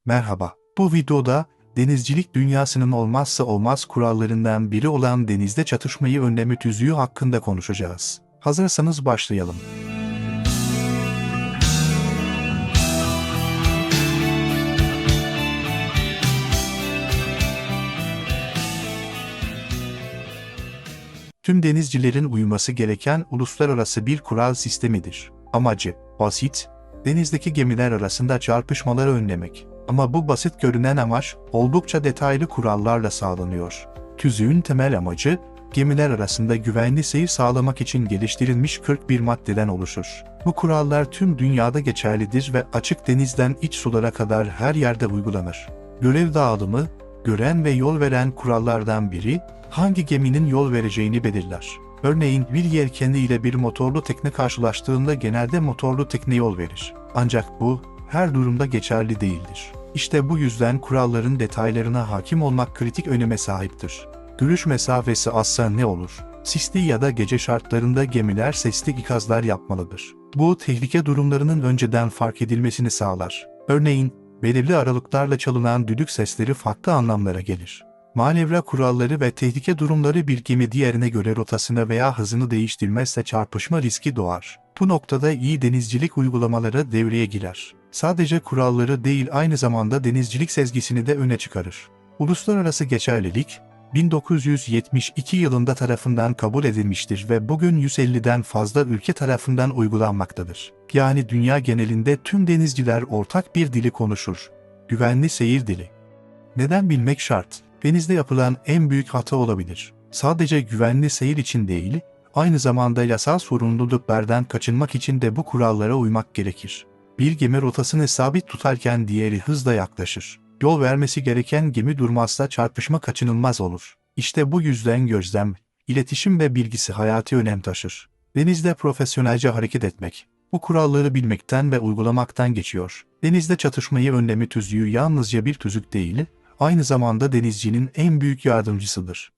Merhaba. Bu videoda denizcilik dünyasının olmazsa olmaz kurallarından biri olan denizde çatışmayı önleme tüzüğü hakkında konuşacağız. Hazırsanız başlayalım. Tüm denizcilerin uyması gereken uluslararası bir kural sistemidir. Amacı basit, denizdeki gemiler arasında çarpışmaları önlemek. Ama bu basit görünen amaç oldukça detaylı kurallarla sağlanıyor. Tüzüğün temel amacı, gemiler arasında güvenli seyir sağlamak için geliştirilmiş 41 maddeden oluşur. Bu kurallar tüm dünyada geçerlidir ve açık denizden iç sulara kadar her yerde uygulanır. Görev dağılımı, gören ve yol veren kurallardan biri, hangi geminin yol vereceğini belirler. Örneğin bir yelkenli ile bir motorlu tekne karşılaştığında genelde motorlu tekne yol verir. Ancak bu, her durumda geçerli değildir. İşte bu yüzden kuralların detaylarına hakim olmak kritik öneme sahiptir. Görüş mesafesi azsa ne olur? Sisli ya da gece şartlarında gemiler sesli ikazlar yapmalıdır. Bu tehlike durumlarının önceden fark edilmesini sağlar. Örneğin, belirli aralıklarla çalınan düdük sesleri farklı anlamlara gelir. Manevra kuralları ve tehlike durumları bir gemi diğerine göre rotasını veya hızını değiştirmezse çarpışma riski doğar. Bu noktada iyi denizcilik uygulamaları devreye girer. Sadece kuralları değil aynı zamanda denizcilik sezgisini de öne çıkarır. Uluslararası geçerlilik, 1972 yılında tarafından kabul edilmiştir ve bugün 150'den fazla ülke tarafından uygulanmaktadır. Yani dünya genelinde tüm denizciler ortak bir dili konuşur. Güvenli seyir dili. Neden bilmek şart? Denizde yapılan en büyük hata olabilir. Sadece güvenli seyir için değil, aynı zamanda yasal sorumluluklardan kaçınmak için de bu kurallara uymak gerekir. Bir gemi rotasını sabit tutarken diğeri hızla yaklaşır. Yol vermesi gereken gemi durmazsa çarpışma kaçınılmaz olur. İşte bu yüzden gözlem, iletişim ve bilgisi hayati önem taşır. Denizde profesyonelce hareket etmek, bu kuralları bilmekten ve uygulamaktan geçiyor. Denizde çatışmayı önleme tüzüğü yalnızca bir tüzük değil, aynı zamanda denizcinin en büyük yardımcısıdır.